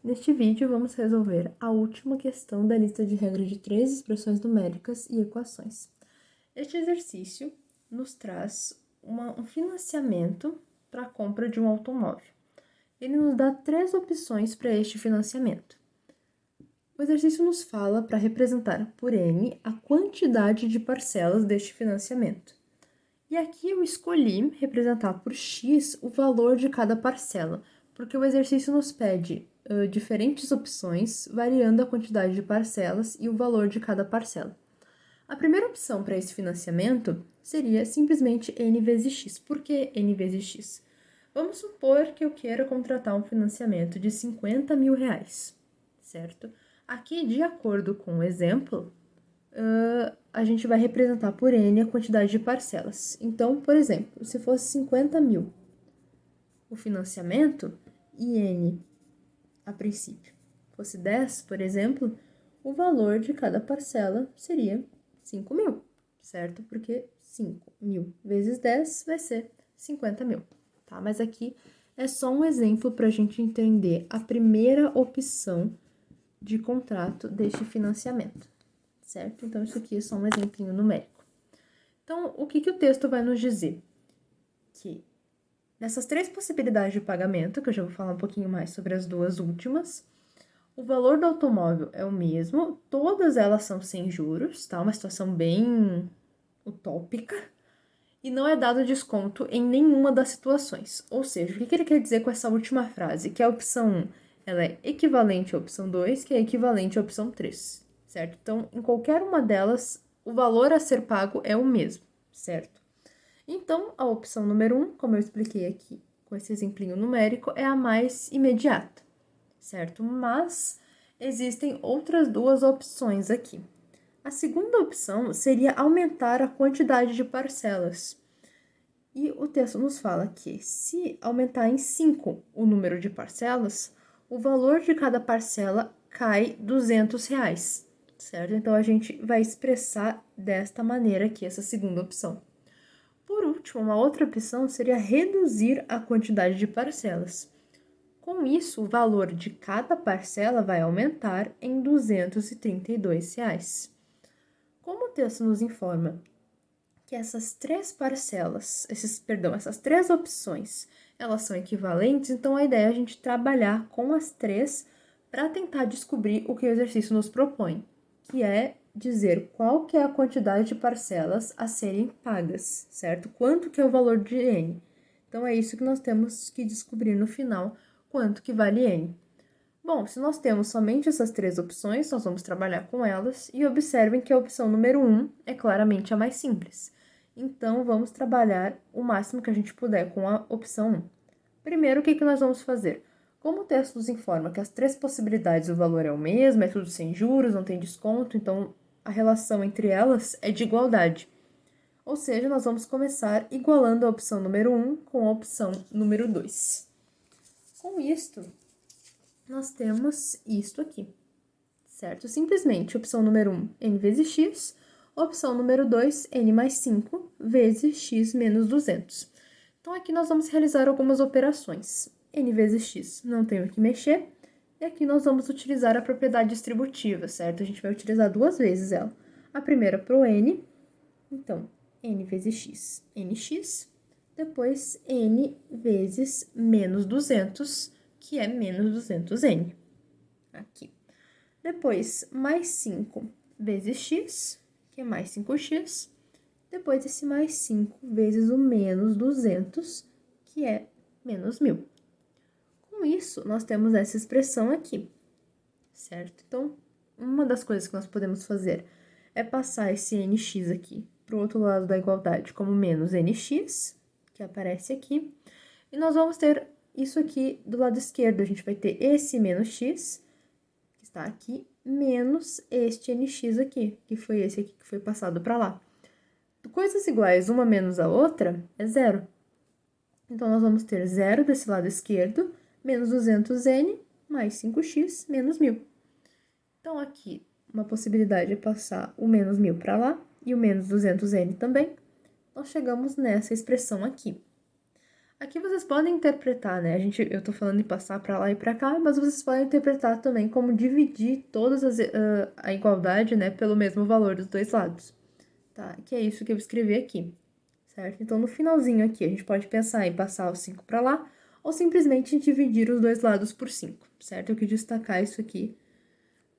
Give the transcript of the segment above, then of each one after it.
Neste vídeo, vamos resolver a última questão da lista de regra de 3 expressões numéricas e equações. Este exercício nos traz um financiamento para a compra de um automóvel. Ele nos dá 3 opções para este financiamento. O exercício nos fala para representar por N a quantidade de parcelas deste financiamento. E aqui eu escolhi representar por X o valor de cada parcela, porque o exercício nos pede diferentes opções, variando a quantidade de parcelas e o valor de cada parcela. A primeira opção para esse financiamento seria simplesmente N vezes X. Por que N vezes X? Vamos supor que eu queira contratar um financiamento de 50 mil reais, certo? Aqui, de acordo com o exemplo, a gente vai representar por N a quantidade de parcelas. Então, por exemplo, se fosse 50 mil o financiamento e N, a princípio, fosse 10, por exemplo, o valor de cada parcela seria 5 mil, certo? Porque 5 mil vezes 10 vai ser 50 mil, tá? Mas aqui é só um exemplo para a gente entender a primeira opção de contrato deste financiamento, certo? Então, isso aqui é só um exemplinho numérico. Então, o que o texto vai nos dizer? Que nessas 3 possibilidades de pagamento, que eu já vou falar um pouquinho mais sobre as duas últimas, o valor do automóvel é o mesmo, todas elas são sem juros, tá? Uma situação bem utópica, e não é dado desconto em nenhuma das situações. Ou seja, o que ele quer dizer com essa última frase? Que a opção 1 ela é equivalente à opção 2, que é equivalente à opção 3, certo? Então, em qualquer uma delas, o valor a ser pago é o mesmo, certo? Então, a opção número 1, como eu expliquei aqui com esse exemplinho numérico, é a mais imediata, certo? Mas existem outras 2 opções aqui. A segunda opção seria aumentar a quantidade de parcelas. E o texto nos fala que, se aumentar em 5 o número de parcelas, o valor de cada parcela cai R$200, certo? Então, a gente vai expressar desta maneira aqui, essa segunda opção. Por último, uma outra opção seria reduzir a quantidade de parcelas. Com isso, o valor de cada parcela vai aumentar em R$232. Como o texto nos informa que essas 3 parcelas, essas 3 opções, elas são equivalentes, então a ideia é a gente trabalhar com as 3 para tentar descobrir o que o exercício nos propõe, que é dizer qual que é a quantidade de parcelas a serem pagas, certo? Quanto que é o valor de N. Então, é isso que nós temos que descobrir no final, quanto que vale N. Bom, se nós temos somente essas 3 opções, nós vamos trabalhar com elas e observem que a opção número 1 é claramente a mais simples. Então, vamos trabalhar o máximo que a gente puder com a opção 1. Primeiro, o que nós vamos fazer? Como o texto nos informa que as 3 possibilidades o valor é o mesmo, é tudo sem juros, não tem desconto, então a relação entre elas é de igualdade. Ou seja, nós vamos começar igualando a opção número 1 com a opção número 2. Com isto, nós temos isto aqui, certo? Simplesmente, opção número 1, n vezes x, opção número 2, n mais 5, vezes x menos 200. Então, aqui nós vamos realizar algumas operações. N vezes x, não tenho que mexer. E aqui nós vamos utilizar a propriedade distributiva, certo? A gente vai utilizar 2 vezes ela. A primeira para o n, então, n vezes x, nx. Depois, n vezes menos 200, que é menos 200n. Aqui. Depois, mais 5 vezes x, que é mais 5x. Depois, esse mais 5 vezes o menos 200, que é menos 1.000. Com isso, nós temos essa expressão aqui, certo? Então, uma das coisas que nós podemos fazer é passar esse nx aqui para o outro lado da igualdade como menos nx, que aparece aqui. E nós vamos ter isso aqui do lado esquerdo. A gente vai ter esse menos x, que está aqui, menos este nx aqui, que foi esse aqui que foi passado para lá. Coisas iguais, uma menos a outra, é zero. Então, nós vamos ter zero desse lado esquerdo, menos 200n, mais 5x, menos 1.000. Então, aqui, uma possibilidade é passar o menos 1.000 para lá, e o menos 200n também. Nós chegamos nessa expressão aqui. Aqui vocês podem interpretar, né? Eu tô falando de passar para lá e para cá, mas vocês podem interpretar também como dividir a igualdade, né, pelo mesmo valor dos dois lados, tá? Que é isso que eu escrevi aqui, certo? Então, no finalzinho aqui, a gente pode pensar em passar o 5 para lá ou simplesmente dividir os dois lados por 5, certo? Eu quis destacar isso aqui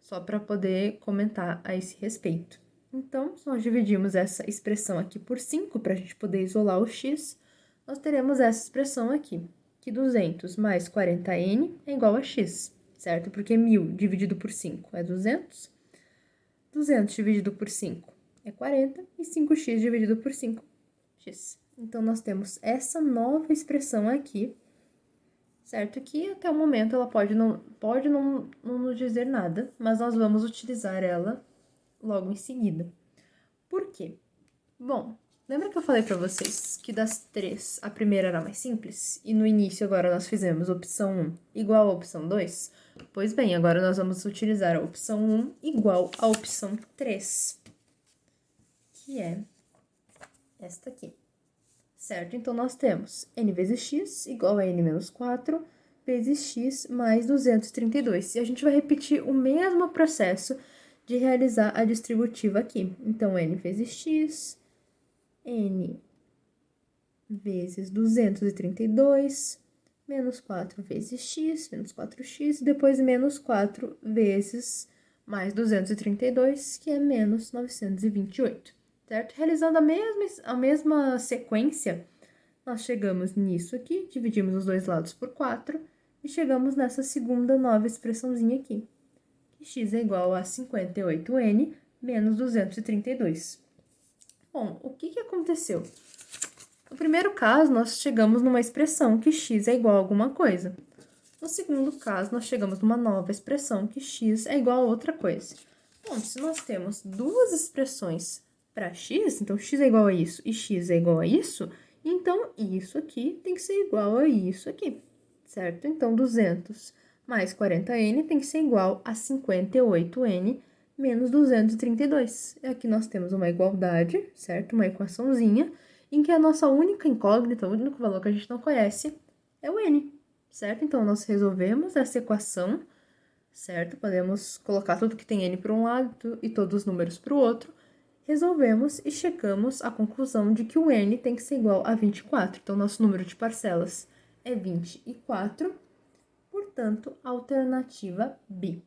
só para poder comentar a esse respeito. Então, se nós dividimos essa expressão aqui por 5, para a gente poder isolar o x, nós teremos essa expressão aqui, que 200 mais 40n é igual a x, certo? Porque 1.000 dividido por 5 é 200, 200 dividido por 5 é 40 e 5x dividido por 5, x. Então, nós temos essa nova expressão aqui, certo? Que até o momento ela pode não nos dizer nada, mas nós vamos utilizar ela logo em seguida. Por quê? Bom, lembra que eu falei para vocês que das três a primeira era mais simples? E no início agora nós fizemos opção 1 igual a opção 2? Pois bem, agora nós vamos utilizar a opção 1 igual a opção 3, que é esta aqui. Certo? Então, nós temos n vezes x igual a n menos 4 vezes x mais 232. E a gente vai repetir o mesmo processo de realizar a distributiva aqui. Então, n vezes x, n vezes 232, menos 4 vezes x, menos 4x, e depois menos 4 vezes mais 232, que é menos 928, certo? Realizando a mesma sequência, nós chegamos nisso aqui, dividimos os dois lados por 4, e chegamos nessa segunda nova expressãozinha aqui, que x é igual a 58n menos 232. Bom, o que aconteceu? No primeiro caso, nós chegamos numa expressão que x é igual a alguma coisa. No segundo caso, nós chegamos numa nova expressão que x é igual a outra coisa. Bom, se nós temos duas expressões para x, então x é igual a isso e x é igual a isso, então isso aqui tem que ser igual a isso aqui, certo? Então, 200 mais 40n tem que ser igual a 58n menos 232. E aqui nós temos uma igualdade, certo? Uma equaçãozinha, em que a nossa única incógnita, o único valor que a gente não conhece, é o n, certo? Então, nós resolvemos essa equação, certo? Podemos colocar tudo que tem n para um lado e todos os números para o outro. Resolvemos e chegamos à conclusão de que o n tem que ser igual a 24. Então, nosso número de parcelas é 24, portanto, alternativa B.